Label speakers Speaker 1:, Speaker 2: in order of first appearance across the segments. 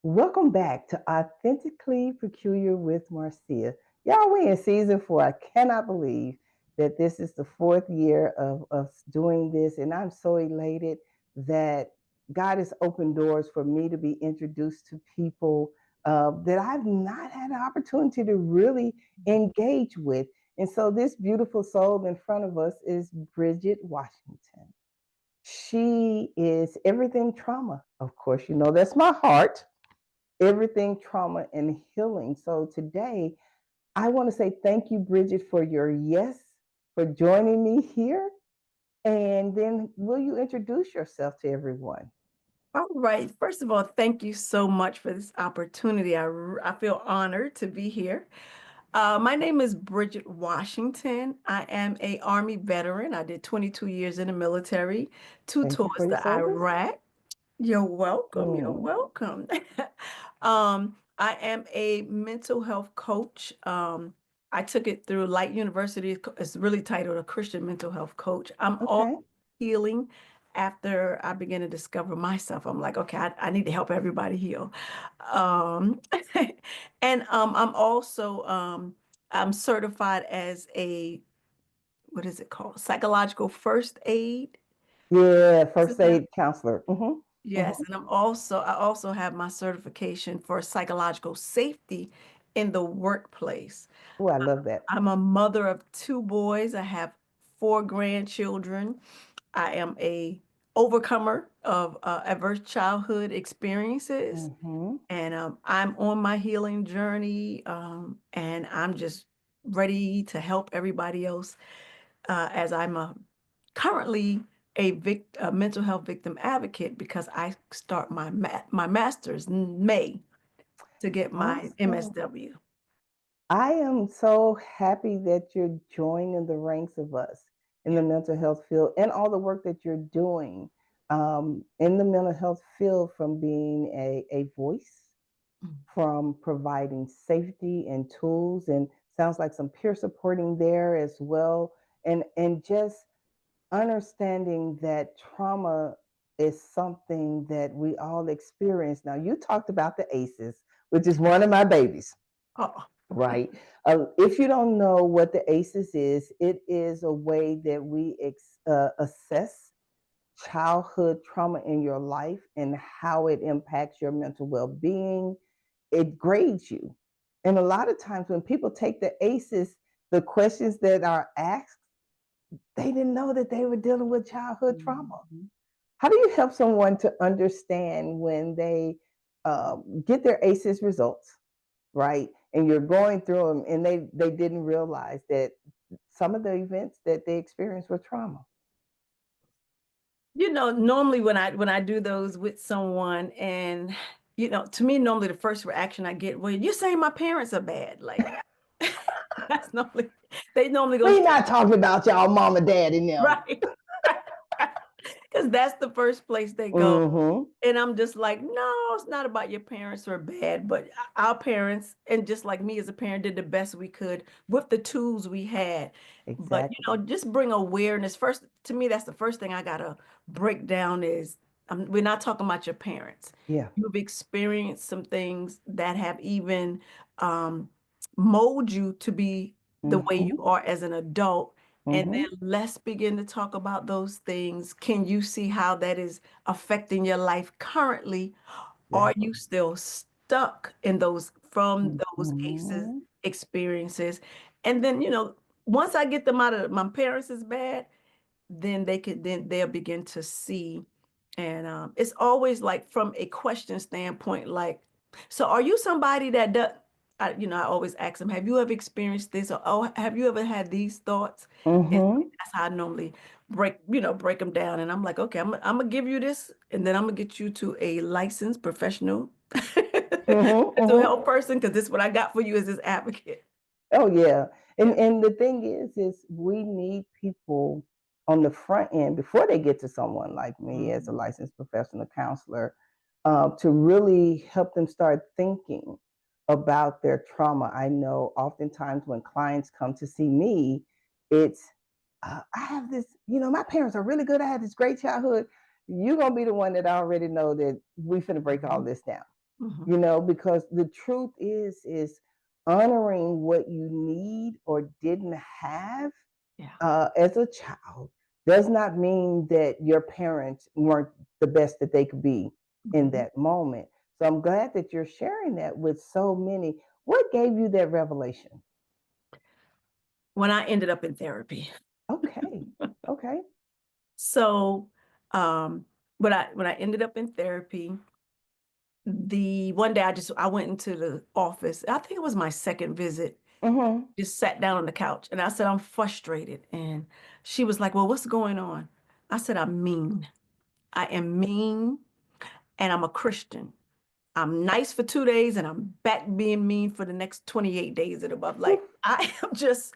Speaker 1: Welcome back to Authentically Peculiar with Marcia. Y'all, we in season 4. I cannot believe that this is the 4th year of us doing this, and I'm so elated that God has opened doors for me to be introduced to people that I've not had an opportunity to really engage with. And so, this beautiful soul in front of us is Bridget Washington. She is everything trauma. Of course, you know that's my heart, everything trauma and healing. So today, I want to say thank you, Bridget, for your yes, for joining me here. And then will you introduce yourself to everyone?
Speaker 2: All right. First of all, thank you so much for this opportunity. I feel honored to be here. My name is Bridget Washington. I am a Army veteran. I did 22 years in the military, two
Speaker 1: Thank you for
Speaker 2: tours
Speaker 1: your
Speaker 2: to
Speaker 1: service.
Speaker 2: Iraq. You're welcome. You're
Speaker 1: Mm,
Speaker 2: welcome. I am a mental health coach. I took it through Light University. It's really titled a Christian mental health coach. I'm all
Speaker 1: okay.
Speaker 2: healing after I began to discover myself. I'm like, okay, I need to help everybody heal. Um, and I'm certified as a, what is it called? Psychological first aid.
Speaker 1: Yeah, first aid counselor.
Speaker 2: Yes, and I also have my certification for psychological safety in the workplace.
Speaker 1: Oh, I love that.
Speaker 2: I'm a mother of two boys. I have four grandchildren. I am a overcomer of adverse childhood experiences,
Speaker 1: Hmm.
Speaker 2: and I'm on my healing journey, and I'm just ready to help everybody else as I'm currently a mental health victim advocate because I start my master's in May to get my
Speaker 1: Awesome.
Speaker 2: MSW.
Speaker 1: I am so happy that you're joining the ranks of us in
Speaker 2: Yeah.
Speaker 1: the mental health field and all the work that you're doing in the mental health field, from being a voice,
Speaker 2: Mm.
Speaker 1: from providing safety and tools, and sounds like some peer supporting there as well. And just understanding that trauma is something that we all experience. Now, you talked about the ACEs, which is one of my babies.
Speaker 2: Oh,
Speaker 1: Right. If you don't know what the ACEs is, it is a way that we assess childhood trauma in your life and how it impacts your mental well being. It grades you. And a lot of times when people take the ACEs, the questions that are asked, they didn't know that they were dealing with childhood trauma.
Speaker 2: mhm.
Speaker 1: How do you help someone to understand when they get their ACEs results, right? And you're going through them, and they didn't realize that some of the events that they experienced were trauma.
Speaker 2: Normally when I do those with someone, and to me, normally the first reaction I get, well, you're saying my parents are bad. Like that's normally they normally go
Speaker 1: We're
Speaker 2: straight,
Speaker 1: not talking about y'all mama, dad, and them.
Speaker 2: right? Because that's the first place they go.
Speaker 1: Mm-hmm.
Speaker 2: And I'm just like, no, it's not about your parents are bad, but our parents, and just like me as a parent, did the best we could with the tools we had. But
Speaker 1: Exactly.
Speaker 2: just bring awareness. First, to me, that's the first thing I gotta break down is we're not talking about your parents.
Speaker 1: Yeah.
Speaker 2: You've experienced some things that have even um, mold you to be the way
Speaker 1: Mm-hmm.
Speaker 2: you are as an adult. And
Speaker 1: Mm-hmm.
Speaker 2: then let's begin to talk about those things. Can you see how that is affecting your life currently? Are
Speaker 1: Exactly.
Speaker 2: you still stuck in those from those ACEs
Speaker 1: Mm-hmm.
Speaker 2: experiences? And then, once I get them out of my parents is bad, then they'll begin to see. And it's always like from a question standpoint, like, so are you somebody that does, I always ask them, have you ever experienced this? Or, oh, have you ever had these thoughts? And
Speaker 1: Mm-hmm.
Speaker 2: that's how I normally break them down. And I'm like, okay, I'm gonna give you this, and then I'm gonna get you to a licensed professional
Speaker 1: Mm-hmm.
Speaker 2: mental
Speaker 1: Mm-hmm.
Speaker 2: health person, because this is what I got for you as this advocate.
Speaker 1: Oh yeah.
Speaker 2: Yeah.
Speaker 1: And the thing is we need people on the front end before they get to someone like me as a
Speaker 2: Mhm.
Speaker 1: licensed professional counselor, to really help them start thinking about their trauma. I know oftentimes when clients come to see me, it's I have this, my parents are really good. I had this great childhood. You're gonna be the one that already know that we finna break all
Speaker 2: Mhm.
Speaker 1: this down. you know, because the truth is honoring what you need or didn't have
Speaker 2: Yeah.
Speaker 1: as a child does not mean that your parents weren't the best that they could be in
Speaker 2: Mhm.
Speaker 1: that moment. So I'm glad that you're sharing that with so many. What gave you that revelation?
Speaker 2: When I ended up in therapy.
Speaker 1: Okay. Okay.
Speaker 2: So, um, when I ended up in therapy, the one day I went into the office. I think it was my second visit.
Speaker 1: Mm-hmm.
Speaker 2: Just sat down on the couch and I said, I'm frustrated. And she was like, well, what's going on? I said, I'm mean. I am mean and I'm a Christian. I'm nice for 2 days and I'm back being mean for the next 28 days and above.
Speaker 1: Oof.
Speaker 2: Like I am just,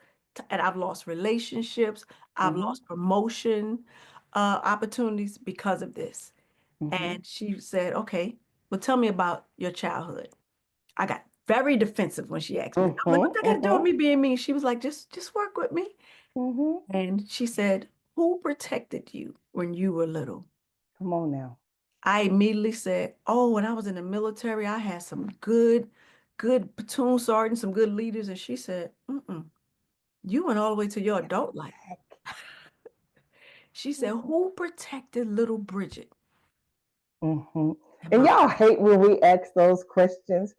Speaker 2: and I've lost relationships, I've
Speaker 1: Mm-hmm.
Speaker 2: lost promotion opportunities because of this.
Speaker 1: Mm-hmm.
Speaker 2: And she said, okay, well, tell me about your childhood. I got very defensive when she asked me. I'm like, what
Speaker 1: Mm-hmm.
Speaker 2: that got to do with
Speaker 1: Mm-hmm.
Speaker 2: me being mean? She was like, just work with me.
Speaker 1: Mm-hmm.
Speaker 2: And she said, who protected you when you were little?
Speaker 1: Come on now.
Speaker 2: I immediately said, oh, when I was in the military, I had some good platoon sergeants, some good leaders. And she said, mm-mm, you went all the way to your
Speaker 1: Get
Speaker 2: adult life.
Speaker 1: back.
Speaker 2: She said,
Speaker 1: Mm-hmm.
Speaker 2: who protected little Bridget?
Speaker 1: Mm-hmm.
Speaker 2: And
Speaker 1: And
Speaker 2: my,
Speaker 1: y'all hate when we ask those questions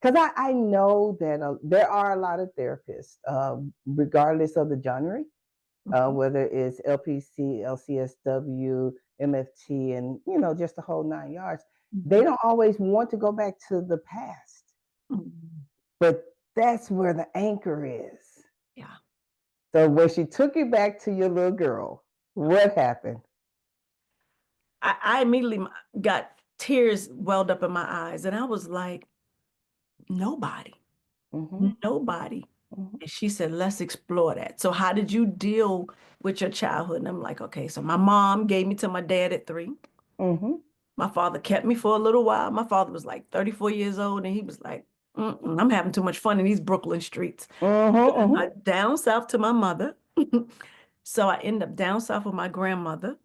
Speaker 1: because I know that there are a lot of therapists, regardless of the genre,
Speaker 2: Mhm,
Speaker 1: whether it's LPC, LCSW, MFT, and you know just the whole 9 yards. They
Speaker 2: mhm,
Speaker 1: don't always want to go back to the past,
Speaker 2: mhm.
Speaker 1: but that's where the anchor is.
Speaker 2: Yeah.
Speaker 1: So when she took you back to your little girl, what happened?
Speaker 2: I immediately got tears welled up in my eyes. And I was like, nobody,
Speaker 1: Mm-hmm,
Speaker 2: nobody.
Speaker 1: mm-hmm,
Speaker 2: And she said, let's explore that. So, how did you deal with your childhood? And I'm like, okay, so my mom gave me to my dad at 3.
Speaker 1: mm-hmm,
Speaker 2: My father kept me for a little while. My father was like 34 years old, and he was like, I'm having too much fun in these Brooklyn streets.
Speaker 1: mm-hmm,
Speaker 2: Down south to my mother. So I ended up down south with my grandmother,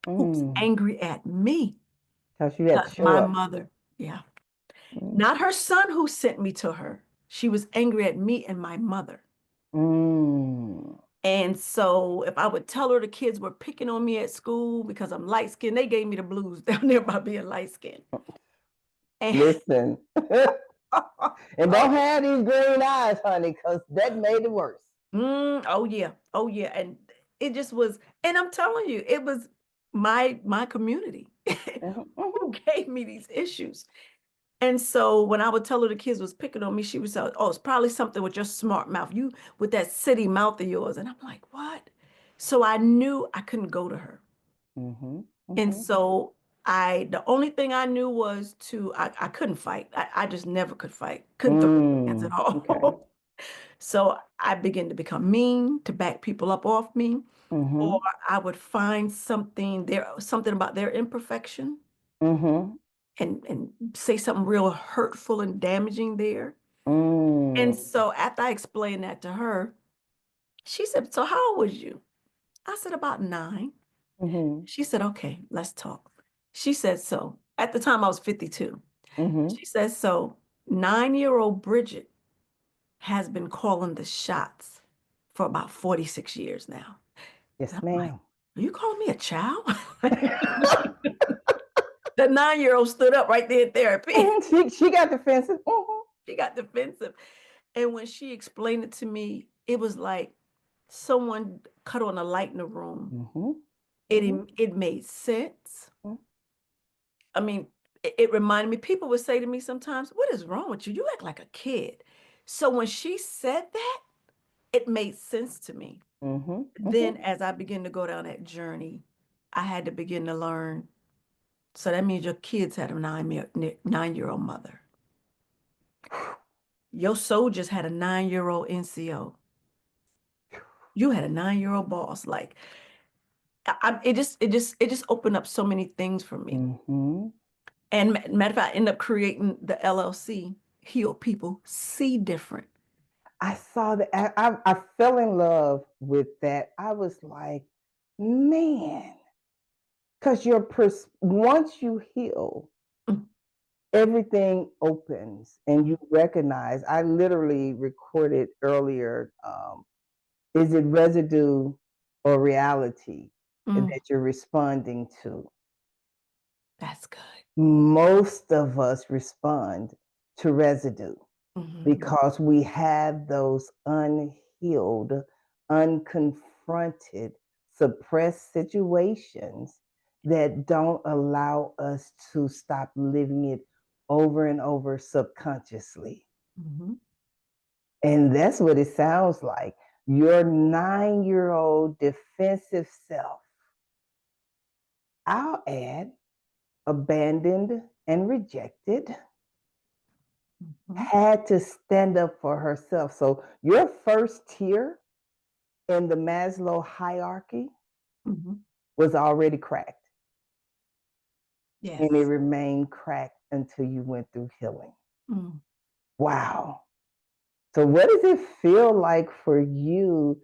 Speaker 2: who was
Speaker 1: mm-hmm.
Speaker 2: angry at me
Speaker 1: Because you had to
Speaker 2: because
Speaker 1: show
Speaker 2: my
Speaker 1: up.
Speaker 2: mother, yeah,
Speaker 1: Mm-hmm.
Speaker 2: not her son who sent me to her. She was angry at me and my mother.
Speaker 1: Mm.
Speaker 2: And so if I would tell her the kids were picking on me at school because I'm light skinned, they gave me the blues down there by being light skinned. And
Speaker 1: Listen, and
Speaker 2: oh,
Speaker 1: don't have these green eyes, honey, because that made it worse.
Speaker 2: oh yeah, oh yeah, and it just was. And I'm telling you, it was my community
Speaker 1: Mm-hmm,
Speaker 2: who
Speaker 1: mm-hmm,
Speaker 2: gave me these issues. And so when I would tell her the kids was picking on me, she would say, "Oh, it's probably something with your smart mouth, you with that city mouth of yours." And I'm like, "What?" So I knew I couldn't go to her.
Speaker 1: mm-hmm,
Speaker 2: And
Speaker 1: mm-hmm.
Speaker 2: so the only thing I knew was I couldn't fight. I just never could fight. Couldn't throw hands at
Speaker 1: Okay.
Speaker 2: all. So I began to become mean, to back people up off me, or
Speaker 1: Mm-hmm,
Speaker 2: I would find something about their imperfection
Speaker 1: mm-hmm,
Speaker 2: and say something real hurtful and damaging there. And
Speaker 1: mm,
Speaker 2: so after I explained that to her, she said, "So how old was you?" I said, "About 9."
Speaker 1: mm-hmm,
Speaker 2: She said, "Okay, let's talk." She said, "So at the time I was 52."
Speaker 1: mm-hmm.
Speaker 2: She said, "So 9-year-old Bridget has been calling the shots for about 46 years now." And
Speaker 1: Yes,
Speaker 2: I'm like,
Speaker 1: ma'am.
Speaker 2: "Are you calling me a child?" The 9-year-old stood up right there in therapy.
Speaker 1: Mhm, she got defensive. Mm-hmm,
Speaker 2: She got defensive. And when she explained it to me, it was like someone cut on a light in the room.
Speaker 1: mm-hmm,
Speaker 2: It
Speaker 1: mm-hmm,
Speaker 2: it made sense.
Speaker 1: mm-hmm.
Speaker 2: I mean, it reminded me, people would say to me sometimes, "What is wrong with you? You act like a kid." So when she said that, it made sense to me.
Speaker 1: Mm-hmm.
Speaker 2: Then as I began to go down that journey, I had to begin to learn. So that means your kids had a 9-year-old mother. Your soldiers had a 9-year-old NCO. You had a 9-year-old boss. Like it just opened up so many things for me.
Speaker 1: Mm-hmm.
Speaker 2: And matter of fact, I ended up creating the LLC, Heal People See Different.
Speaker 1: I saw that. I fell in love with that. I was like, man, because once you heal,
Speaker 2: Mm.
Speaker 1: everything opens and you recognize. I literally recorded earlier, is it residue or reality
Speaker 2: Mm,
Speaker 1: that you're responding to?
Speaker 2: that's good.
Speaker 1: Most of us respond to residue
Speaker 2: Mhm,
Speaker 1: because we have those unhealed, unconfronted, suppressed situations that don't allow us to stop living it over and over subconsciously.
Speaker 2: mhm,
Speaker 1: And that's what it sounds like. Your 9-year-old defensive self, I'll add, abandoned and rejected,
Speaker 2: mhm,
Speaker 1: had to stand up for herself. So your first tier in the Maslow hierarchy
Speaker 2: mhm.
Speaker 1: was already cracked, and it
Speaker 2: Yes.
Speaker 1: remained cracked until you went through healing.
Speaker 2: Mm.
Speaker 1: Wow. So what does it feel like for you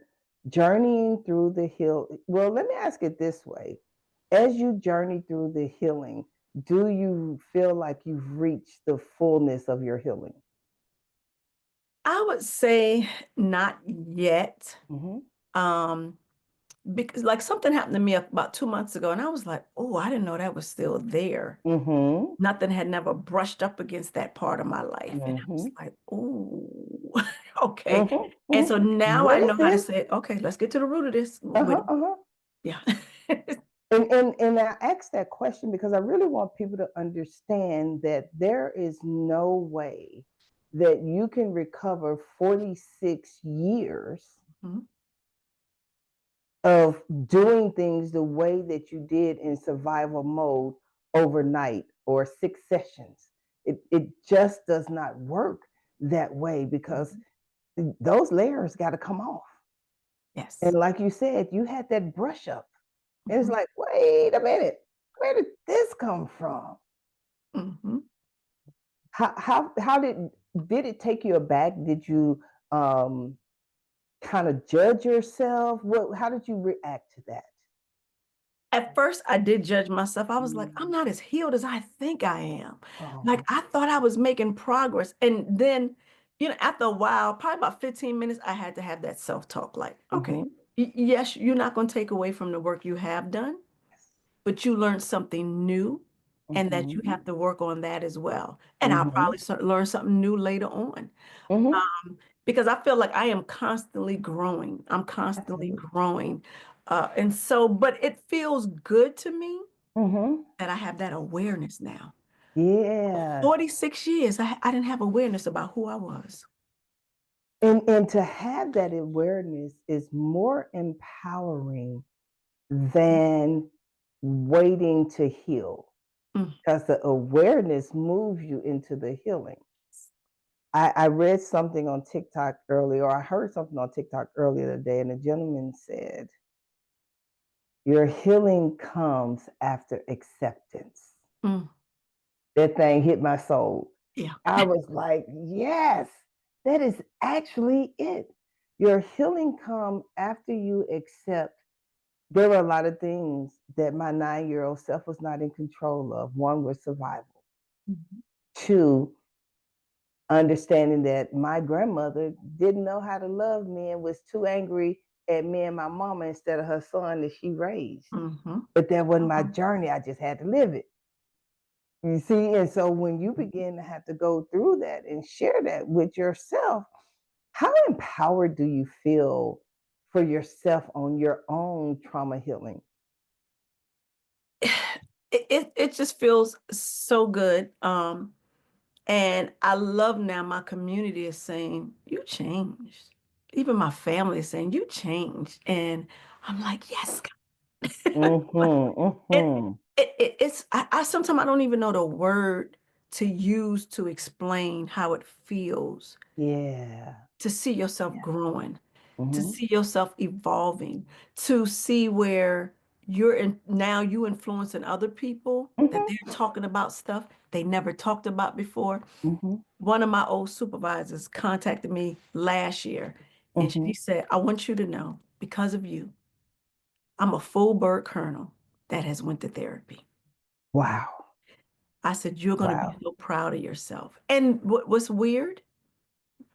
Speaker 1: journeying through the heal? Well, let me ask it this way. As you journey through the healing, do you feel like you've reached the fullness of your healing?
Speaker 2: I would say not yet.
Speaker 1: Mhm.
Speaker 2: Um, because like something happened to me about 2 months ago, and I was like, oh, I didn't know that was still there.
Speaker 1: Mhm.
Speaker 2: Nothing had never brushed up against that part of my life. And I was
Speaker 1: Mhm.
Speaker 2: like, oh, okay.
Speaker 1: Mhm.
Speaker 2: And
Speaker 1: Mhm.
Speaker 2: so now I
Speaker 1: What is
Speaker 2: know how to
Speaker 1: this?
Speaker 2: say, okay, let's get to the root of this.
Speaker 1: Uh-huh. Uh-huh.
Speaker 2: Yeah.
Speaker 1: And I asked that question because I really want people to understand that there is no way that you can recover 46 years
Speaker 2: Mhm,
Speaker 1: of doing things the way that you did in survival mode overnight or 6 sessions. It just does not work that way because
Speaker 2: mhm.
Speaker 1: those layers got to come off. And
Speaker 2: Yes.
Speaker 1: like you said, you had that brush up. And it's
Speaker 2: Mhm,
Speaker 1: like, wait a minute, where did this come from?
Speaker 2: mhm.
Speaker 1: How did it take you aback? Did you um kind of judge yourself? What how did you react to that?
Speaker 2: At first, I did judge myself. I was like, I'm
Speaker 1: Mm.
Speaker 2: not as healed as I think I am. Like,
Speaker 1: Oh.
Speaker 2: I thought I was making progress. And then, after a while, probably about 15 minutes, I had to have that self-talk like, okay,
Speaker 1: Mhm.
Speaker 2: yes, you're not going to take away from the work you have done, but you learned something new and that you
Speaker 1: Mhm.
Speaker 2: have to work on that as well. And I'll
Speaker 1: Mhm.
Speaker 2: probably learn something new later on.
Speaker 1: Mhm.
Speaker 2: Because I feel like I am constantly growing. I'm constantly
Speaker 1: Absolutely.
Speaker 2: growing. And so, but it feels good to me
Speaker 1: Mhm.
Speaker 2: that I have that awareness now. For
Speaker 1: Yeah.
Speaker 2: 46 years, I didn't have awareness about who I was.
Speaker 1: And to have that awareness is more empowering than waiting to heal
Speaker 2: Mm,
Speaker 1: because the awareness moves you into the healing. I read something on TikTok earlier, or I heard something on TikTok earlier today, and a gentleman said, your healing comes after acceptance.
Speaker 2: mm,
Speaker 1: That thing hit my soul.
Speaker 2: yeah.
Speaker 1: I was like, yes, that is actually it. Your healing come after you accept. There were a lot of things that my 9-year-old self was not in control of. One was survival.
Speaker 2: Mhm,
Speaker 1: Two, understanding that my grandmother didn't know how to love me and was too angry at me and my mama instead of her son that she raised.
Speaker 2: mhm,
Speaker 1: But that wasn't my
Speaker 2: mhm,
Speaker 1: journey. I just had to live it. You see? And so when you
Speaker 2: mhm.
Speaker 1: begin to have to go through that and share that with yourself, how empowered do you feel for yourself on your own trauma healing?
Speaker 2: It just feels so good. And I love now my community is saying, you changed. Even my family is saying, you changed. And I'm like, yes, God.
Speaker 1: Mhm.
Speaker 2: It
Speaker 1: Mhm.
Speaker 2: it's I sometimes I don't even know the word to use to explain how it feels
Speaker 1: Yeah.
Speaker 2: to see yourself growing, to
Speaker 1: Mhm.
Speaker 2: see yourself evolving, to see where you're in now you influencing other people that
Speaker 1: Mhm.
Speaker 2: they're talking about stuff they never talked about before.
Speaker 1: Mhm.
Speaker 2: One of my old supervisors contacted me last year and she
Speaker 1: Mhm.
Speaker 2: said, I want you to know because of you, I'm a full bird colonel that has went to therapy.
Speaker 1: Wow.
Speaker 2: I said, you're going to be
Speaker 1: Wow.
Speaker 2: so proud of yourself. And what's weird,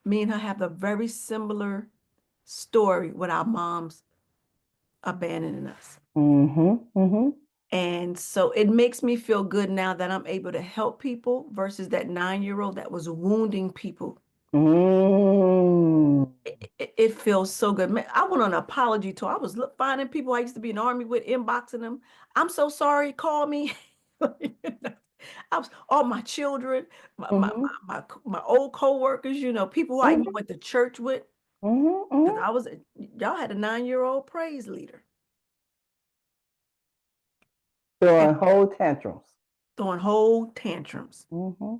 Speaker 2: me and her have a very similar story with our moms abandoning us.
Speaker 1: Mm-hmm. Mm-hmm.
Speaker 2: And so it makes me feel good now that I'm able to help people versus that 9-year-old that was wounding people.
Speaker 1: Mm.
Speaker 2: It feels so good. Man, I went on an apology tour. I was finding people I used to be in the army with, inboxing them. I'm so sorry. Call me. I was all my children, my my
Speaker 1: Mm-hmm.
Speaker 2: my, my, my old co-workers, people who I even
Speaker 1: Mm-hmm.
Speaker 2: went to church with.
Speaker 1: Mm-hmm.
Speaker 2: Because
Speaker 1: Mm-hmm.
Speaker 2: y'all had a 9-year-old praise leader and
Speaker 1: Throwing whole tantrums.
Speaker 2: throwing whole tantrums.
Speaker 1: Mm-hmm.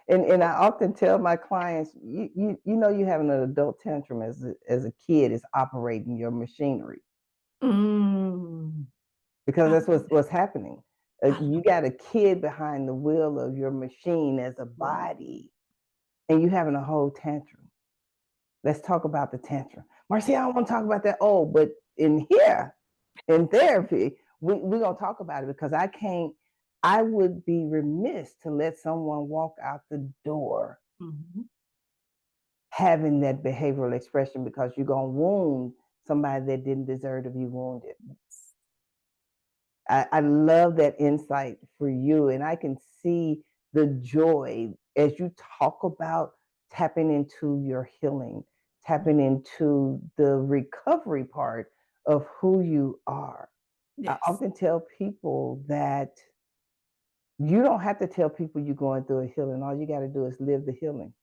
Speaker 1: And I often tell my clients, you having an adult tantrum as a kid is operating your machinery
Speaker 2: Mm,
Speaker 1: because
Speaker 2: I
Speaker 1: that's
Speaker 2: love that.
Speaker 1: what's happening.
Speaker 2: I
Speaker 1: You
Speaker 2: love
Speaker 1: got a kid behind the wheel of your machine as a
Speaker 2: that.
Speaker 1: body, and you having a whole tantrum. Let's talk about the tantrum. Marcy, I don't want to talk about that. Oh, but in here, in therapy, we're going to talk about it because I would be remiss to let someone walk out the door
Speaker 2: Mhm.
Speaker 1: having that behavioral expression because you're going to wound somebody that didn't deserve to be wounded. I love that insight for you, and I can see the joy as you talk about tapping into your healing, tapping into the recovery part of who you are. I
Speaker 2: Yes.
Speaker 1: often tell people that you don't have to tell people you're going through a healing. All you got to do is live the healing.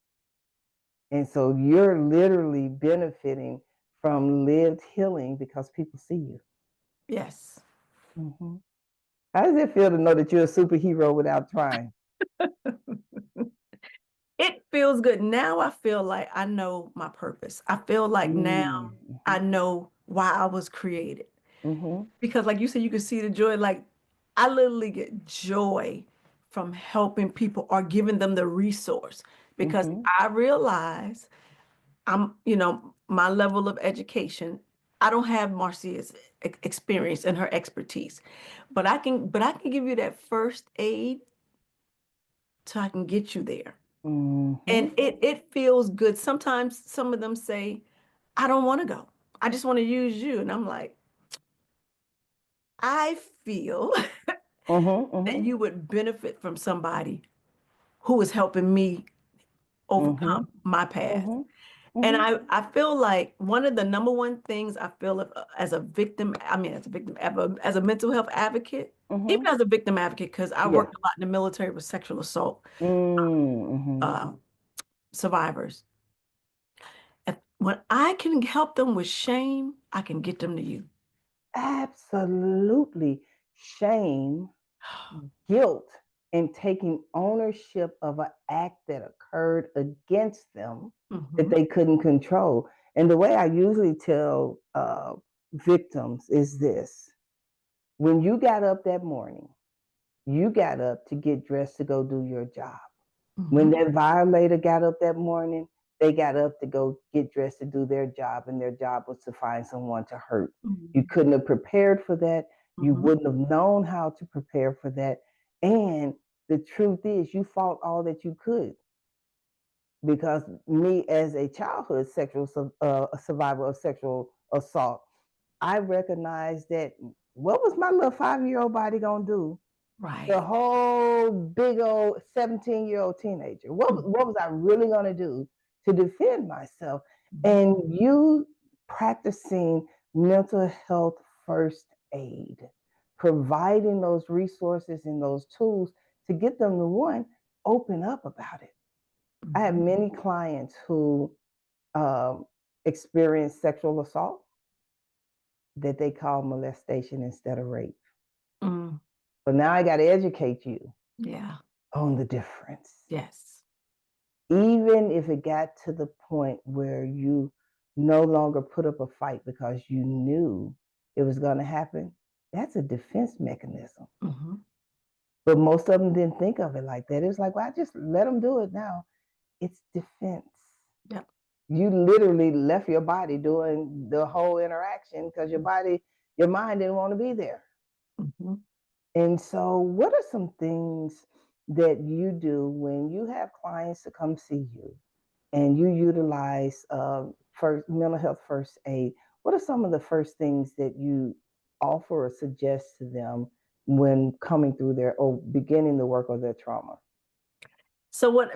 Speaker 1: And so you're literally benefiting from lived healing because people see you.
Speaker 2: Yes.
Speaker 1: Mhm. How does it feel to know that you're a superhero without trying?
Speaker 2: It feels good. Now I feel like I know my purpose. I feel like now I
Speaker 1: Mm-hmm.
Speaker 2: know why I was created.
Speaker 1: Mm-hmm.
Speaker 2: Because like you said, you can see the joy. Like I literally get joy from helping people or giving them the resource because
Speaker 1: Mm-hmm.
Speaker 2: I realize my level of education. I don't have Marcia's experience and her expertise, but I can give you that first aid so I can get you there.
Speaker 1: Mm-hmm.
Speaker 2: And it feels good. Sometimes some of them say, I don't want to go. I just want to use you. And I'm like, I feel
Speaker 1: Mm-hmm.
Speaker 2: that
Speaker 1: Mm-hmm.
Speaker 2: you would benefit from somebody who is helping me
Speaker 1: Mm-hmm.
Speaker 2: overcome my past.
Speaker 1: Mm-hmm.
Speaker 2: And
Speaker 1: Mm-hmm.
Speaker 2: I feel like one of the number one things I feel as a victim, I mean, as a victim, as a mental health advocate, even
Speaker 1: Mm-hmm.
Speaker 2: as a victim advocate, because I
Speaker 1: Yeah.
Speaker 2: worked a lot in the military with sexual assault
Speaker 1: Mm-hmm.
Speaker 2: uh, survivors. When I can help them with shame, I can get them to you.
Speaker 1: Absolutely. Shame, guilt, and taking ownership of an act that occurred against them that
Speaker 2: Hmm.
Speaker 1: they couldn't control. And the way I usually tell victims is this: when you got up that morning, you got up to get dressed to go do your job. When
Speaker 2: Hmm.
Speaker 1: that violator got up that morning, they got up to go get dressed to do their job, and their job was to find someone to hurt. You couldn't have prepared for that. You
Speaker 2: Hmm.
Speaker 1: wouldn't have known how to prepare for that. And the truth is, you fought all that you could because me, as a childhood survivor of sexual assault, I recognized that what was my little 5-year-old body gonna do the
Speaker 2: Right.
Speaker 1: whole big old 17-year-old teenager.
Speaker 2: Mhm.
Speaker 1: What was I really going to do to defend myself?
Speaker 2: Mhm.
Speaker 1: And you practicing mental health first aid, providing those resources and those tools to get them to one, open up about it. I have
Speaker 2: Mhm.
Speaker 1: many clients who um, experience sexual assault that they call molestation instead of rape.
Speaker 2: Mm.
Speaker 1: So now I got to educate you
Speaker 2: Yeah.
Speaker 1: on the difference.
Speaker 2: Yes.
Speaker 1: Even if it got to the point where you no longer put up a fight because you knew it was going to happen, that's a defense mechanism.
Speaker 2: Hmm.
Speaker 1: But most of them didn't think of it like that. It was like, well, I just let them do it now. It's defense.
Speaker 2: Yep.
Speaker 1: You literally left your body doing the whole interaction because your mind didn't want to be there.
Speaker 2: Hmm.
Speaker 1: And so, what are some things that you do when you have clients to come see you and you utilize first mental health first aid? What are some of the first things that you offer or suggest to them when coming through their or beginning the work of their trauma?
Speaker 2: So one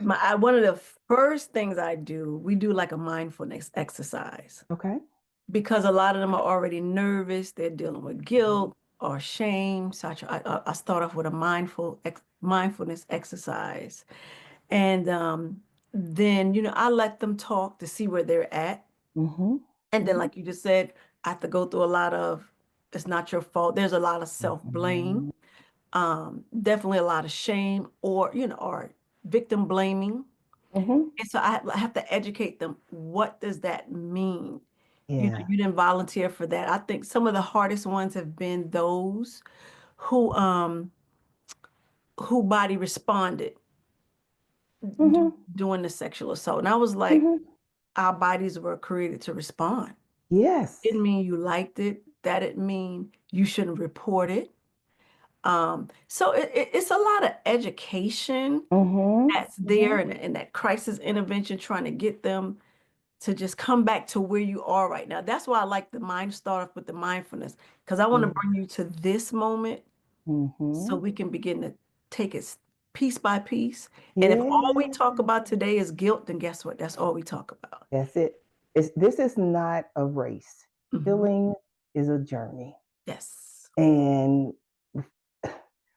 Speaker 2: of the first things I do, we do like a mindfulness exercise
Speaker 1: Okay.
Speaker 2: because a lot of them are already nervous. They're dealing with guilt or shame. So I start off with a mindfulness exercise. And then, I let them talk to see where they're at.
Speaker 1: Mm-hmm.
Speaker 2: And then,
Speaker 1: Mm-hmm.
Speaker 2: like you just said, I have to go through a lot of, it's not your fault. There's a lot of
Speaker 1: Mm-hmm.
Speaker 2: self-blame, definitely a lot of shame or victim blaming.
Speaker 1: Mm-hmm.
Speaker 2: And so I have to educate them. What does that mean?
Speaker 1: Yeah.
Speaker 2: You didn't volunteer for that. I think some of the hardest ones have been those who um who body responded
Speaker 1: Mm-hmm.
Speaker 2: doing the sexual assault. And I was like,
Speaker 1: Mm-hmm.
Speaker 2: our bodies were created to respond.
Speaker 1: Yes.
Speaker 2: Didn't mean you liked it. That didn't mean you shouldn't report it. So it's a lot of education
Speaker 1: Mm-hmm.
Speaker 2: that's
Speaker 1: Mm-hmm.
Speaker 2: there and that crisis intervention, trying to get them to just come back to where you are right now. That's why I like the mind start off with the mindfulness, because I want to bring you to this moment so
Speaker 1: Mm-hmm.
Speaker 2: we can begin to take it piece by piece. And if all we
Speaker 1: Yeah.
Speaker 2: talk about today is guilt, then guess what? That's all we talk about.
Speaker 1: That's it. This is not a race.
Speaker 2: Mhm.
Speaker 1: Healing is a journey.
Speaker 2: Yes.
Speaker 1: And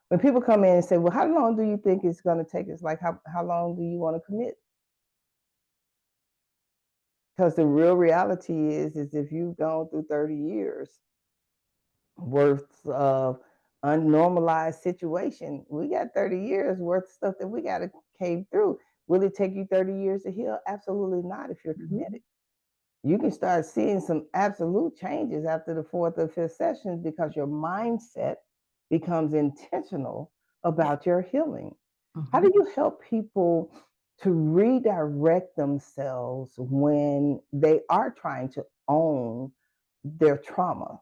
Speaker 1: when people come in and say, well, how long do you think it's going to take? It's like, how long do you want to commit? Because the real reality is if you've gone through 30 years worth of unnormalized situation, we got 30 years worth of stuff that we got to cave through. Will it take you 30 years to heal? Absolutely not if you're
Speaker 2: Mhm.
Speaker 1: committed. You can start seeing some absolute changes after the fourth or fifth sessions because your mindset becomes intentional
Speaker 2: Yeah.
Speaker 1: about your healing. How
Speaker 2: Mhm.
Speaker 1: do you help people to redirect themselves when they are trying to own their trauma?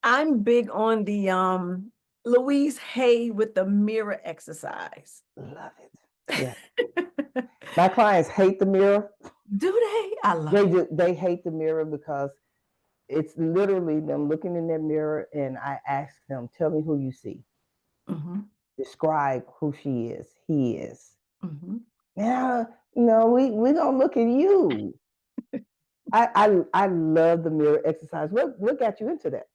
Speaker 2: I'm big on the Louise Hay with the mirror exercise.
Speaker 1: Love it. Yeah. My clients hate the mirror.
Speaker 2: Do they? I love it.
Speaker 1: They hate the mirror because it's literally them looking in their mirror and I ask them, tell me who you see.
Speaker 2: Hmm.
Speaker 1: Describe who she is, he is.
Speaker 2: Hmm.
Speaker 1: Now, we gonna look at you. I love the mirror exercise. What got you into that?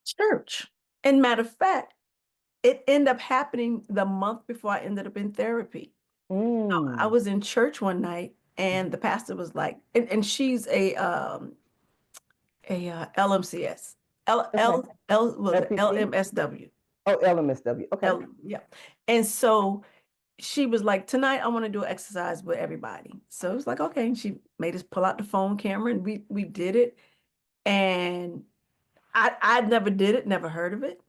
Speaker 2: Church. And matter of fact, it ended up happening the month before I ended up in therapy. I
Speaker 1: Mm.
Speaker 2: was in church one night and the pastor was like, and she's a LMCS,
Speaker 1: Okay.
Speaker 2: was it
Speaker 1: LPT?
Speaker 2: LMSW?
Speaker 1: Oh, LMSW. Okay.
Speaker 2: Yeah. And so she was like, tonight I want to do an exercise with everybody. So it was like, okay. And she made us pull out the phone camera and we did it. And I never did it, never heard of it.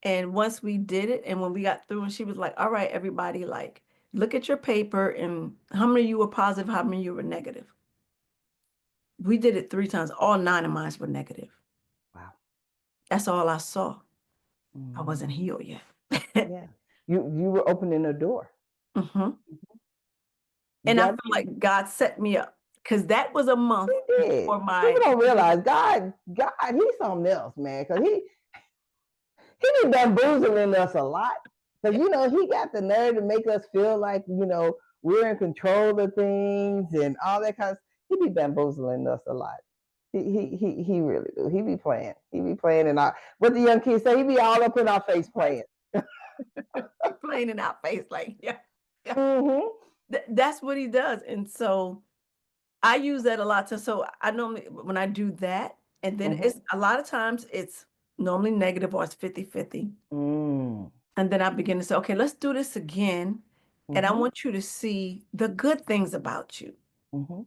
Speaker 2: And once we did it, and when we got through, and she was like, all right, everybody, like, look at your paper and how many of you were positive, how many of you were negative. We did it 3 times. All 9 of mine were negative.
Speaker 1: Wow.
Speaker 2: That's all I saw. I wasn't
Speaker 1: Mm.
Speaker 2: healed yet.
Speaker 1: Yeah. You were opening a door.
Speaker 2: Hmm.
Speaker 1: You
Speaker 2: And I
Speaker 1: got
Speaker 2: feel like God set me up because that was a month
Speaker 1: He did.
Speaker 2: before
Speaker 1: People
Speaker 2: my
Speaker 1: don't realize God, he's something else, man. Because he be bamboozling us a lot. Because he got the nerve to make us feel like we're in control of things and all that kind of. He be bamboozling us a lot. He really do. He be playing. He be playing, and what the young kids say, he be all up in our face playing.
Speaker 2: plain in our face, like, yeah, yeah.
Speaker 1: Mm-hmm.
Speaker 2: That's what he does. And so I use that a lot. So I normally, when I do that, and then
Speaker 1: Mm-hmm.
Speaker 2: it's a lot of times it's normally negative or it's 50-50.
Speaker 1: Mm.
Speaker 2: And then I begin to say, okay, let's do this again. And I
Speaker 1: Mm-hmm.
Speaker 2: want you to see the good things about you.
Speaker 1: Mm-hmm.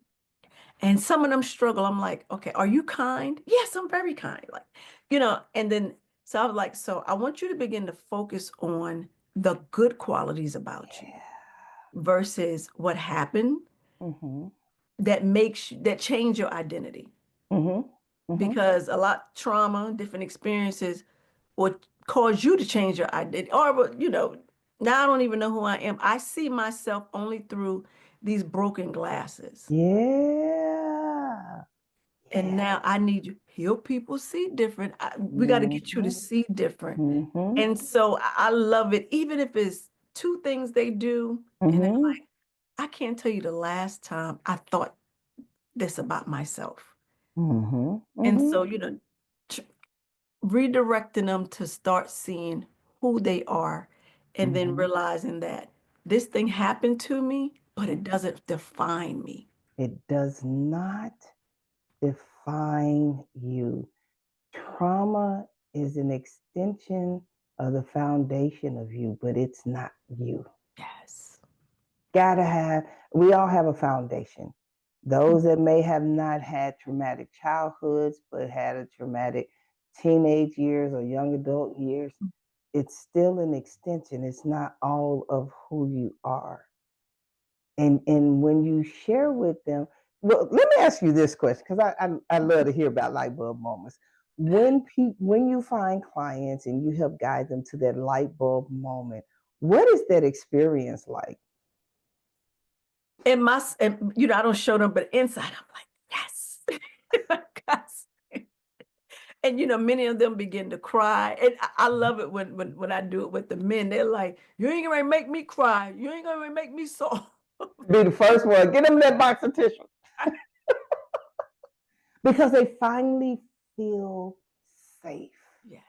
Speaker 2: And some of them struggle. I'm like, okay, are you kind? Yes, I'm very kind. Like, and then so I was like, so I want you to begin to focus on the good qualities about you
Speaker 1: Yeah.
Speaker 2: versus what happened
Speaker 1: Mm-hmm.
Speaker 2: that change your identity.
Speaker 1: Mm-hmm. Mm-hmm.
Speaker 2: Because a lot trauma, different experiences will cause you to change your identity. Or, now I don't even know who I am. I see myself only through these broken glasses.
Speaker 1: Yeah.
Speaker 2: And
Speaker 1: Yeah.
Speaker 2: now I need you help people see different. We got to get you to
Speaker 1: Mm-hmm.
Speaker 2: see different.
Speaker 1: Mm-hmm.
Speaker 2: And so I love it, even if it's two things they do, and they're
Speaker 1: Mm-hmm.
Speaker 2: like, I can't tell you the last time I thought this about myself.
Speaker 1: Mm-hmm.
Speaker 2: And
Speaker 1: Mm-hmm.
Speaker 2: so, tr- redirecting them to start seeing who they are and then
Speaker 1: Mm-hmm.
Speaker 2: realizing that this thing happened to me, but it doesn't define me.
Speaker 1: It does not define you. Trauma is an extension of the foundation of you, but it's not you.
Speaker 2: Yes.
Speaker 1: We all have a foundation. Those that may have not had traumatic childhoods, but had a traumatic teenage years or young adult years, it's still an extension. It's not all of who you are. And when you share with them, well, let me ask you this question because I love to hear about light bulb moments. When you find clients and you help guide them to that light bulb moment, what is that experience like?
Speaker 2: It must, and I don't show them, but inside I'm like, yes. Yes. And many of them begin to cry. And I love it when I do it with the men. They're like, you ain't gonna make me cry. You ain't gonna make me soft.
Speaker 1: Be the first one. Get them that box of tissue because they finally feel safe.
Speaker 2: Yes.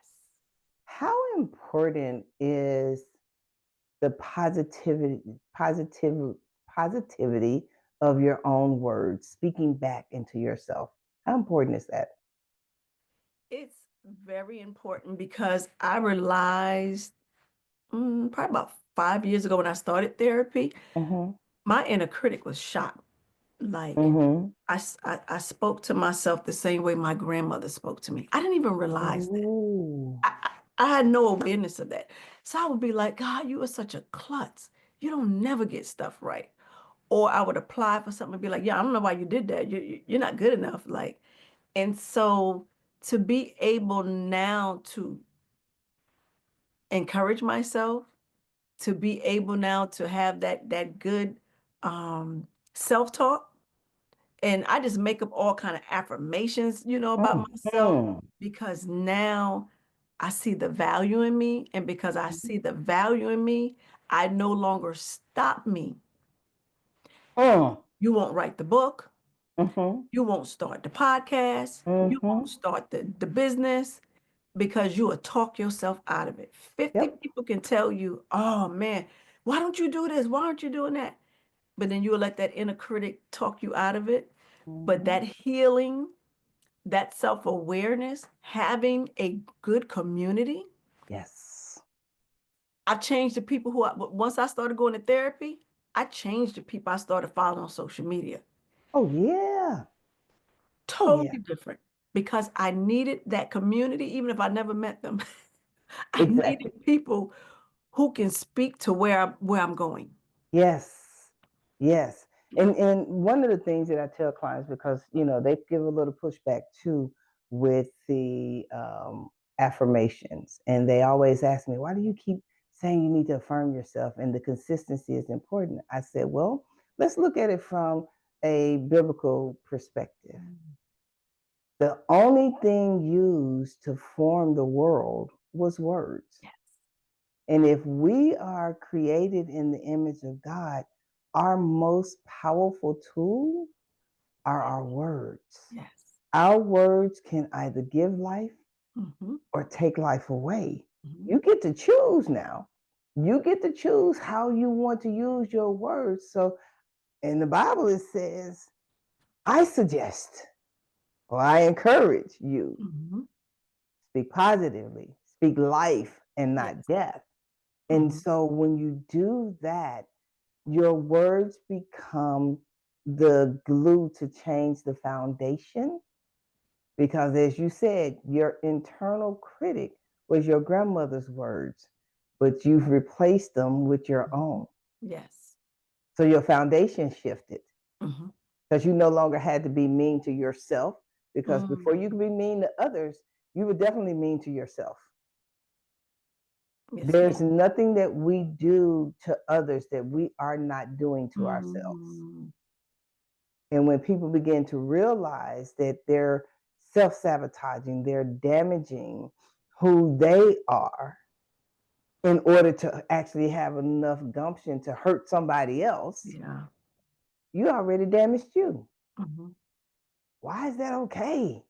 Speaker 1: How important is the positivity of your own words, speaking back into yourself? How important is that?
Speaker 2: It's very important because I realized probably about 5 years ago when I started therapy,
Speaker 1: Mm-hmm.
Speaker 2: my inner critic was shot. Like
Speaker 1: Mm-hmm.
Speaker 2: I spoke to myself the same way my grandmother spoke to me. I didn't even realize that.
Speaker 1: Ooh.
Speaker 2: I had no awareness of that. So I would be like, God, you are such a klutz. You don't never get stuff right. Or I would apply for something and be like, yeah, I don't know why you did that. You're not good enough. Like, and so to be able now to encourage myself, to be able now to have that good self-talk, and I just make up all kind of affirmations, about myself
Speaker 1: Mm-hmm.
Speaker 2: because now I see the value in me, and because I see the value in me, I no longer stop me. You won't write the book.
Speaker 1: Mm-hmm.
Speaker 2: You won't start the podcast. You won't
Speaker 1: Mm-hmm.
Speaker 2: start the business because you will talk yourself out of it. 50
Speaker 1: Yep.
Speaker 2: people can tell you, oh man, why don't you do this? Why aren't you doing that? But then you will let that inner critic talk you out of it. But
Speaker 1: Mm-hmm.
Speaker 2: that healing, that self-awareness, having a good community,
Speaker 1: Yes.
Speaker 2: I changed the people once I started going to therapy, I changed the people I started following on social media.
Speaker 1: Oh yeah. Oh yeah.
Speaker 2: Totally different because I needed that community, even if I never met them. I needed
Speaker 1: Exactly.
Speaker 2: people who can speak to where I'm going.
Speaker 1: Yes, yes.
Speaker 2: Yeah.
Speaker 1: And one of the things that I tell clients because they give a little pushback too with the affirmations, and they always ask me, "Why do you keep saying you need to affirm yourself?" And the consistency is important. I said, "Well, let's look at it from a biblical perspective. The only thing used to form the world was words."
Speaker 2: Yes.
Speaker 1: And if we are created in the image of God, our most powerful tool are our words.
Speaker 2: Yes.
Speaker 1: Our words can either give life
Speaker 2: Hmm.
Speaker 1: or take life away.
Speaker 2: Hmm.
Speaker 1: You get to choose now. You get to choose how you want to use your words. So in the Bible, it says, I suggest or I encourage you
Speaker 2: Hmm.
Speaker 1: speak positively, speak life and not
Speaker 2: Yes.
Speaker 1: death. And
Speaker 2: Hmm.
Speaker 1: so when you do that, your words become the glue to change the foundation. Because as you said, your internal critic was your grandmother's words, but you've replaced them with your
Speaker 2: Hmm.
Speaker 1: own.
Speaker 2: Yes.
Speaker 1: So your foundation shifted
Speaker 2: Hmm.
Speaker 1: because you no longer had to be mean to yourself. Because before you
Speaker 2: Mm.
Speaker 1: could be mean to others, you were definitely mean to yourself.
Speaker 2: Yes,
Speaker 1: There's
Speaker 2: ma'am.
Speaker 1: nothing that we do to others that we are not doing to ourselves.
Speaker 2: Mm,
Speaker 1: And when people begin to realize that they're self sabotaging, they're damaging who they are in order to actually have enough gumption to hurt somebody else,
Speaker 2: yeah.
Speaker 1: you already damaged you.
Speaker 2: Mhm.
Speaker 1: Why is that okay?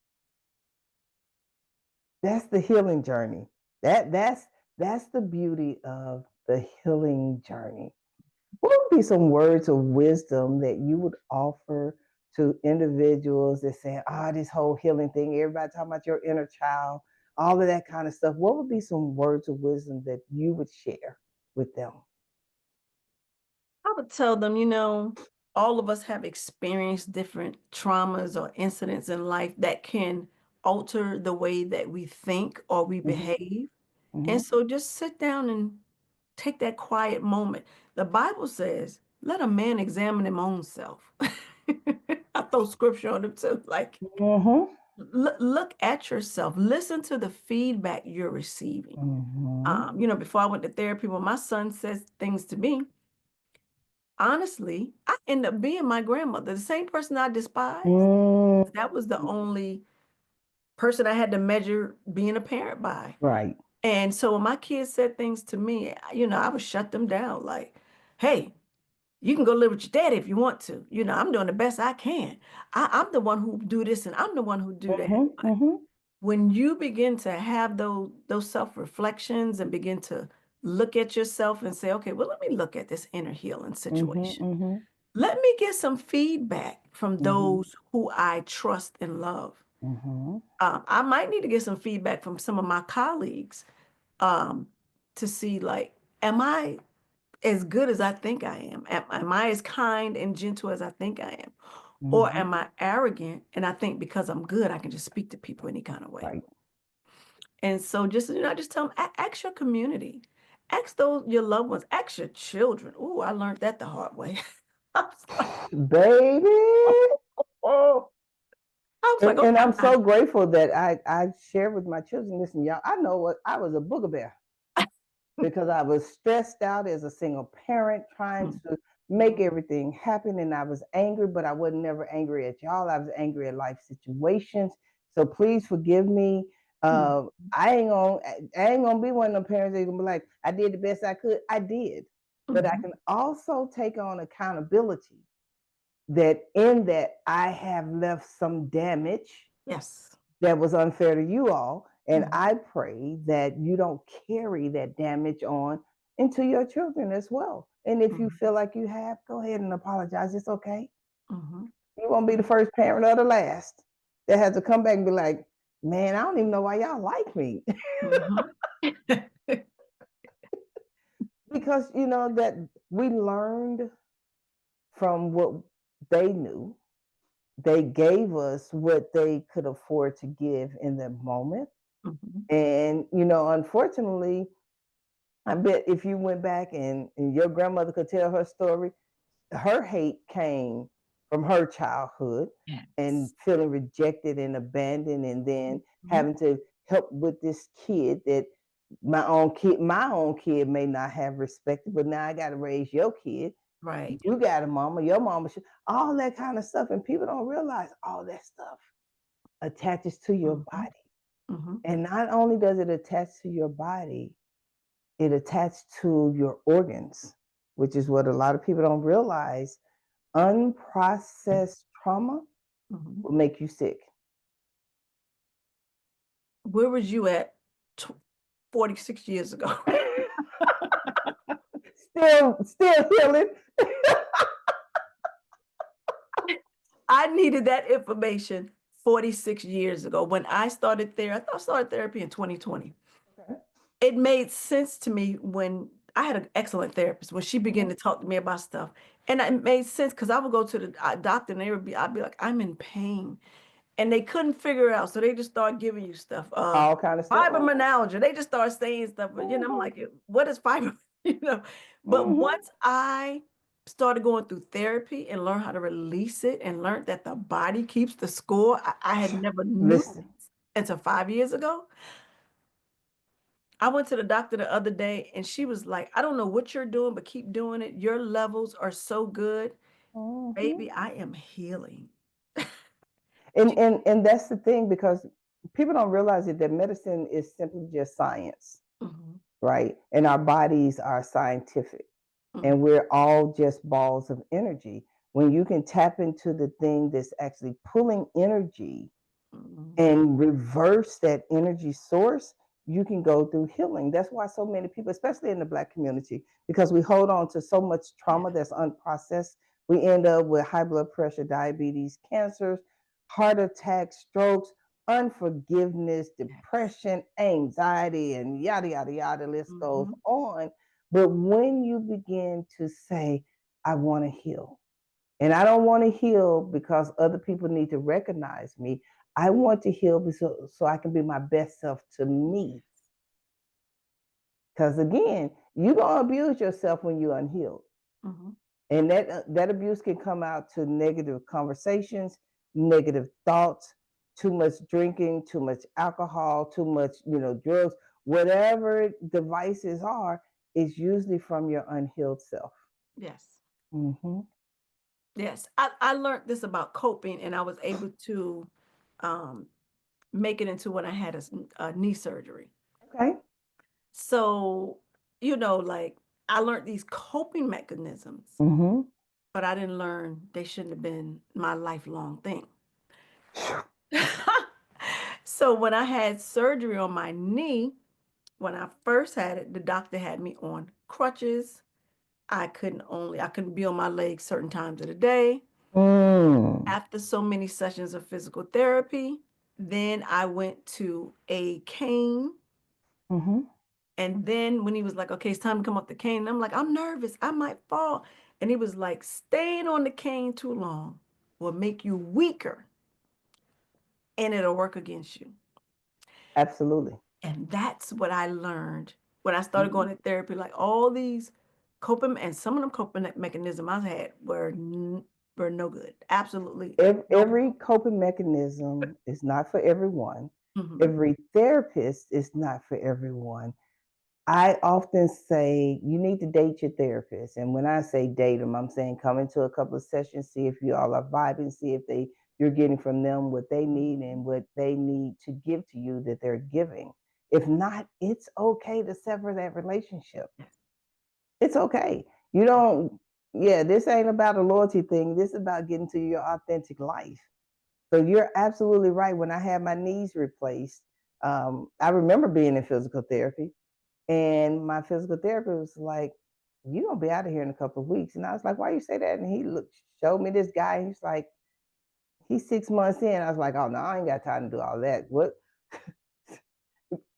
Speaker 1: That's the healing journey. That's the beauty of the healing journey. What would be some words of wisdom that you would offer to individuals that say, ah, this whole healing thing, everybody talking about your inner child, all of that kind of stuff? What would be some words of wisdom that you would share with them?
Speaker 2: I would tell them, all of us have experienced different traumas or incidents in life that can alter the way that we think or we
Speaker 1: Hmm.
Speaker 2: behave. And
Speaker 1: Hmm.
Speaker 2: so just sit down and take that quiet moment. The Bible says, let a man examine his own self. I throw scripture on them too. Like,
Speaker 1: Hmm.
Speaker 2: look at yourself, listen to the feedback you're receiving.
Speaker 1: Hmm.
Speaker 2: Before I went to therapy, when my son says things to me, honestly, I end up being my grandmother, the same person I despised.
Speaker 1: Mm.
Speaker 2: That was the only person I had to measure being a parent by.
Speaker 1: Right.
Speaker 2: And so when my kids said things to me, I would shut them down like, hey, you can go live with your daddy if you want to. I'm doing the best I can. I'm the one who do this and I'm the one who do that.
Speaker 1: Hmm. Hmm.
Speaker 2: When you begin to have those self-reflections and begin to look at yourself and say, okay, well, let me look at this inner healing
Speaker 1: Hmm.
Speaker 2: situation.
Speaker 1: Hmm.
Speaker 2: Let me get some feedback from
Speaker 1: Hmm.
Speaker 2: those who I trust and love.
Speaker 1: Hmm.
Speaker 2: I might need to get some feedback from some of my colleagues um, to see, like, am I as good as I think I am? Am I as kind and gentle as I think I am? Or
Speaker 1: Hmm.
Speaker 2: am I arrogant and I think because I'm good, I can just speak to people any kind of way?
Speaker 1: Right.
Speaker 2: And so just tell them, ask your community, ask those your loved ones, ask your children. Ooh, I learned that the hard way. I was like,
Speaker 1: Baby.
Speaker 2: oh, I was like,
Speaker 1: And
Speaker 2: okay,
Speaker 1: I'm so grateful that I share with my children. Listen, y'all, I know what I was a booger bear because I was stressed out as a single parent trying to make
Speaker 2: Mhm,
Speaker 1: everything happen. And I was angry, but I wasn't never angry at y'all. I was angry at life situations. So please forgive me.
Speaker 2: mhm,
Speaker 1: Uh, I ain't gonna be one of them parents that gonna be like, I did the best I could. I did. But I
Speaker 2: mhm.
Speaker 1: can also take on accountability that in that I have left some damage
Speaker 2: Yes.
Speaker 1: that was unfair to you all. And
Speaker 2: Mhm,
Speaker 1: I pray that you don't carry that damage on into your children as well. And if you
Speaker 2: mhm,
Speaker 1: feel like you have, go ahead and apologize. It's okay.
Speaker 2: mhm,
Speaker 1: You won't be the first parent or the last that has to come back and be like, man, I don't even know why y'all like me.
Speaker 2: mhm,
Speaker 1: Because, that we learned from what they knew. They gave us what they could afford to give in the moment.
Speaker 2: mhm.
Speaker 1: And, unfortunately, I bet if you went back and your grandmother could tell her story, her hate came from her childhood and
Speaker 2: Yes.
Speaker 1: feeling rejected and abandoned, and then
Speaker 2: Mhm.
Speaker 1: having to help with this kid that my own kid may not have respected, but now I got to raise your kid.
Speaker 2: Right.
Speaker 1: You got a mama, your mama should, all that kind of stuff. And people don't realize all that stuff attaches to your
Speaker 2: Mhm,
Speaker 1: body.
Speaker 2: mhm.
Speaker 1: And not only does it attach to your body, it attached to your organs, which is what a lot of people don't realize. Unprocessed trauma
Speaker 2: Mhm.
Speaker 1: will make you sick.
Speaker 2: Where was you at 46 years ago?
Speaker 1: Still healing.
Speaker 2: I needed that information 46 years ago when I started therapy. I started therapy in 2020.
Speaker 1: Okay.
Speaker 2: It made sense to me when I had an excellent therapist when she began
Speaker 1: Mhm.
Speaker 2: to talk to me about stuff. And it made sense because I would go to the doctor and I'd be like, I'm in pain. And they couldn't figure it out. So they just start giving you stuff.
Speaker 1: All kind of stuff.
Speaker 2: Fibromyalgia. They just start saying stuff, but I'm
Speaker 1: Mhm.
Speaker 2: like, what is fiber? You know. But
Speaker 1: Mhm.
Speaker 2: once I started going through therapy and learned how to release it and learned that the body keeps the score, I had never knew
Speaker 1: Listen,
Speaker 2: this until 5 years ago. I went to the doctor the other day and she was like, I don't know what you're doing, but keep doing it. Your levels are so good.
Speaker 1: Mhm.
Speaker 2: Baby, I am healing.
Speaker 1: And that's the thing, because people don't realize it, that medicine is simply just science,
Speaker 2: Mhm,
Speaker 1: right? And our bodies are scientific, and
Speaker 2: mhm,
Speaker 1: we're all just balls of energy. When you can tap into the thing that's actually pulling energy
Speaker 2: mhm.
Speaker 1: and reverse that energy source, you can go through healing. That's why so many people, especially in the Black community, because we hold on to so much
Speaker 2: Yeah.
Speaker 1: trauma that's unprocessed, we end up with high blood pressure, diabetes, cancers, heart attacks, strokes, unforgiveness, depression, anxiety, and yada, yada, yada, list goes
Speaker 2: Mhm,
Speaker 1: on. But when you begin to say, I want to heal, and I don't want to heal because other people need to recognize me. I want to heal so I can be my best self to me. Because again, you're going to abuse yourself when you're unhealed.
Speaker 2: mhm.
Speaker 1: And that abuse can come out to negative conversations, negative thoughts, too much drinking, too much alcohol, too much, drugs, whatever devices are, is usually from your unhealed self.
Speaker 2: Yes.
Speaker 1: Mm-hmm.
Speaker 2: Yes. I learned this about coping and I was able to um, make it into when I had a knee surgery.
Speaker 1: Okay.
Speaker 2: So, like I learned these coping mechanisms,
Speaker 1: Mm-hmm.
Speaker 2: but I didn't learn they shouldn't have been my lifelong thing. So when I had surgery on my knee, when I first had it, the doctor had me on crutches. I couldn't be on my legs certain times of the day.
Speaker 1: Mm.
Speaker 2: After so many sessions of physical therapy, then I went to a cane.
Speaker 1: Mm-hmm.
Speaker 2: And then when he was like, okay, it's time to come off the cane, and I'm like, I'm nervous. I might fall. And he was like, staying on the cane too long will make you weaker and it'll work against you.
Speaker 1: Absolutely.
Speaker 2: And that's what I learned when I started
Speaker 1: Mhm.
Speaker 2: going to therapy. Like all these coping, and some of them coping mechanisms I had were no good. Absolutely no good.
Speaker 1: Every coping mechanism is not for everyone.
Speaker 2: Mhm.
Speaker 1: Every therapist is not for everyone. I often say you need to date your therapist. And when I say date them, I'm saying come into a couple of sessions, see if you all are vibing, see if you're getting from them what they need and what they need to give to you that they're giving. If not, it's okay to sever that relationship.
Speaker 2: Yes.
Speaker 1: It's okay. You don't, yeah, this ain't about a loyalty thing. This is about getting to your authentic life. So you're absolutely right. When I had my knees replaced, I remember being in physical therapy, and my physical therapist was like, "You're gonna be out of here in a couple of weeks." And I was like, "Why you say that?" And he showed me this guy. He's like, "He's 6 months in." I was like, "Oh no, I ain't got time to do all that." What?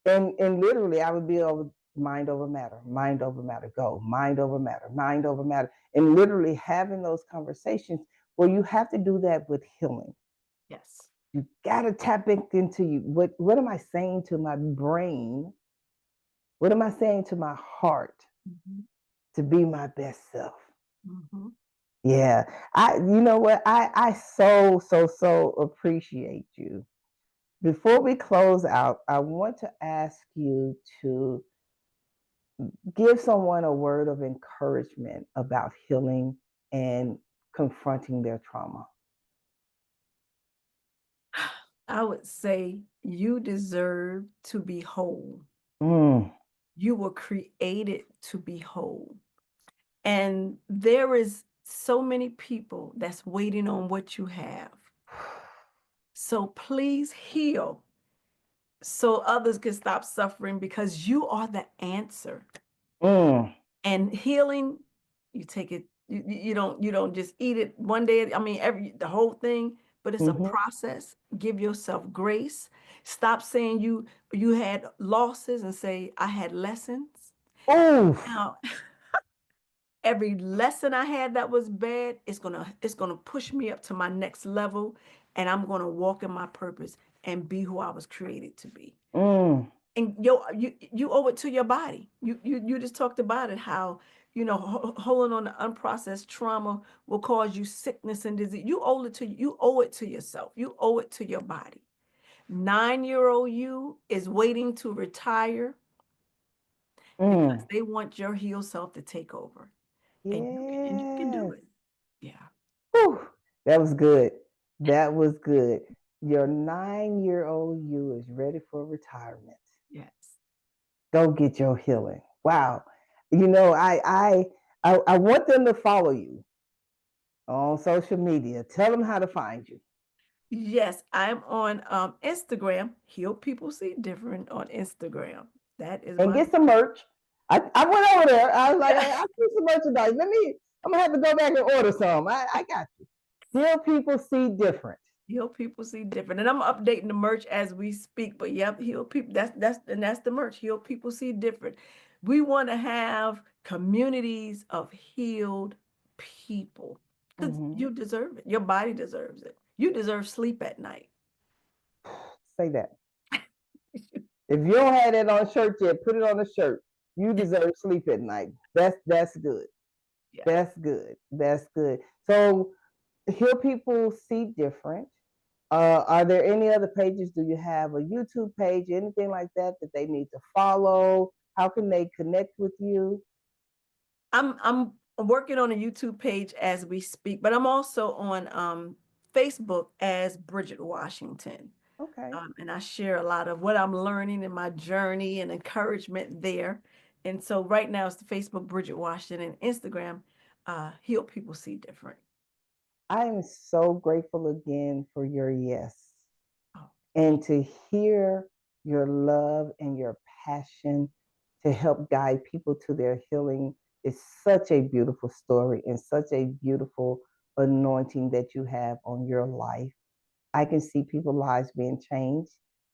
Speaker 1: And literally, I would be over mind over matter, mind over matter, go mind over matter, mind over matter, and literally having those conversations where you have to do that with healing.
Speaker 2: Yes.
Speaker 1: You gotta tap into you. What am I saying to my brain? What am I saying to my heart
Speaker 2: Mhm.
Speaker 1: to be my best self?
Speaker 2: Mhm.
Speaker 1: Yeah. You know what? I so appreciate you. Before we close out, I want to ask you to give someone a word of encouragement about healing and confronting their trauma.
Speaker 2: I would say you deserve to be whole.
Speaker 1: Mm.
Speaker 2: You were created to be whole. And there is so many people that's waiting on what you have. So please heal so others can stop suffering because you are the answer.
Speaker 1: Mm.
Speaker 2: And healing, you take it, you don't just eat it one day. I mean, the whole thing, but it's a
Speaker 1: Mm-hmm.
Speaker 2: process. Give yourself grace. Stop saying you had losses and say I had lessons.
Speaker 1: Oof.
Speaker 2: Now, every lesson I had that was bad, it's gonna push me up to my next level, and I'm gonna walk in my purpose and be who I was created to be.
Speaker 1: Mm.
Speaker 2: And you owe it to your body. You just talked about it, how holding on to unprocessed trauma will cause you sickness and disease. You owe it to yourself. You owe it to your body. 9-year-old you is waiting to retire because
Speaker 1: Mm.
Speaker 2: they want your healed self to take over. And you can do
Speaker 1: Yes.
Speaker 2: it. Yeah.
Speaker 1: Whew. That was good. That was good. Your 9-year-old you is ready for retirement.
Speaker 2: Yes.
Speaker 1: Go get your healing. Wow. You know, I want them to follow you on social media. Tell them how to find you.
Speaker 2: Yes, I'm on Instagram. Heal People See Different on Instagram. That is
Speaker 1: And
Speaker 2: my
Speaker 1: get some merch. I went over there. I was like, I see some merchandise. I'm gonna have to go back and order some. I got you. Heal People See Different.
Speaker 2: Heal People See Different. And I'm updating the merch as we speak. But yep, Heal People, that's the merch. Heal People See Different. We want to have communities of healed people. Because
Speaker 1: Mm-hmm.
Speaker 2: you deserve it. Your body deserves it. You deserve sleep at night.
Speaker 1: Say that. If you don't have that on a shirt yet, put it on a shirt. You deserve sleep at night. That's good.
Speaker 2: Yeah.
Speaker 1: That's good. That's good. So Heal People See Different. Are there any other pages? Do you have a YouTube page, anything like that that they need to follow? How can they connect with you?
Speaker 2: I'm working on a YouTube page as we speak, but I'm also on Facebook as Bridget Washington.
Speaker 1: Okay.
Speaker 2: And I share a lot of what I'm learning in my journey and encouragement there. And so right now it's the Facebook Bridget Washington and Instagram Heal People See Different.
Speaker 1: I am so grateful again for your yes
Speaker 2: Oh,
Speaker 1: and to hear your love and your passion to help guide people to their healing is such a beautiful story and such a beautiful anointing that you have on your life. I can see people's lives being changed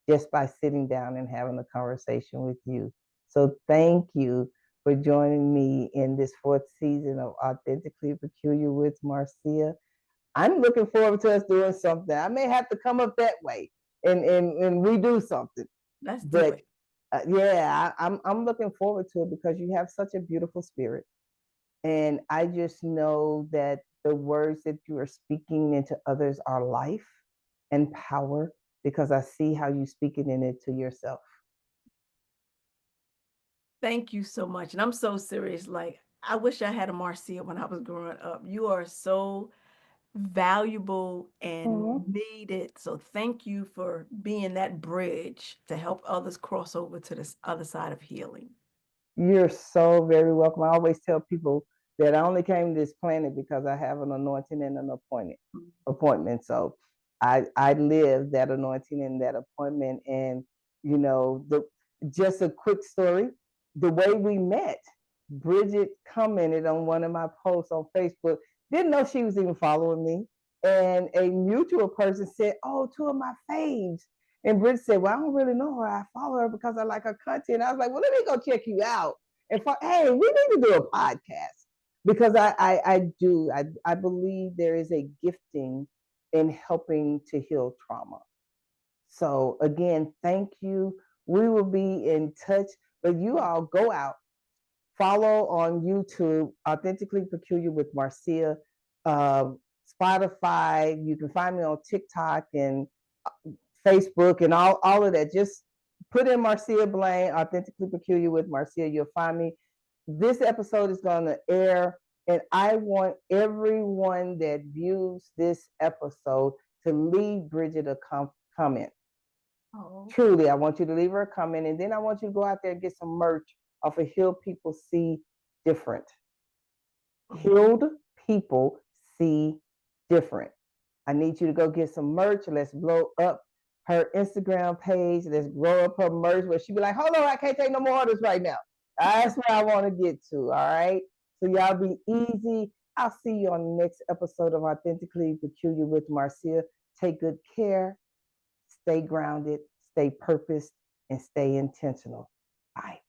Speaker 1: just by sitting down and having a conversation with you. So thank you for joining me in this fourth season of Authentically Peculiar with Marcia. I'm looking forward to us doing something. I may have to come up that way and redo something.
Speaker 2: let's do
Speaker 1: But
Speaker 2: it.
Speaker 1: yeah, I'm looking forward to it because you have such a beautiful spirit. And I just know that the words that you are speaking into others are life and power because I see how you speak it into yourself.
Speaker 2: Thank you so much. And I'm so serious. Like, I wish I had a Marcia when I was growing up. You are so valuable and
Speaker 1: Mhm.
Speaker 2: needed. So thank you for being that bridge to help others cross over to this other side of healing.
Speaker 1: You're so very welcome. I always tell people that I only came to this planet because I have an anointing and an appointment. So I live that anointing and that appointment. And you know, the just a quick story. The way we met, Bridget commented on one of my posts on Facebook. Didn't know she was even following me. And a mutual person said, "Oh, two of my faves." And Bridget said, "Well, I don't really know her. I follow her because I like her content." I was like, "Well, let me go check you out." And hey, we need to do a podcast because I believe there is a gifting in helping to heal trauma. So again, thank you. We will be in touch, but you all go out, follow on YouTube, Authentically Peculiar with Marcia, uh, Spotify. You can find me on TikTok and Facebook and all of that. Just put in Marcia Blaine, Authentically Peculiar with Marcia. You'll find me. This episode is going to air, and I want everyone that views this episode to leave Bridget a comment.
Speaker 2: Oh,
Speaker 1: Truly, I want you to leave her a comment, and then I want you to go out there and get some merch off of Heal People See Different. Healed People See Different. I need you to go get some merch. Let's blow up her Instagram page. Let's grow up her merch where she be like, "Hold on, I can't take no more orders right now." That's where I want to get to. All right. So y'all be easy. I'll see you on the next episode of Authentically Peculiar with Marcia. Take good care. Stay grounded. Stay purposed, and stay intentional. Bye.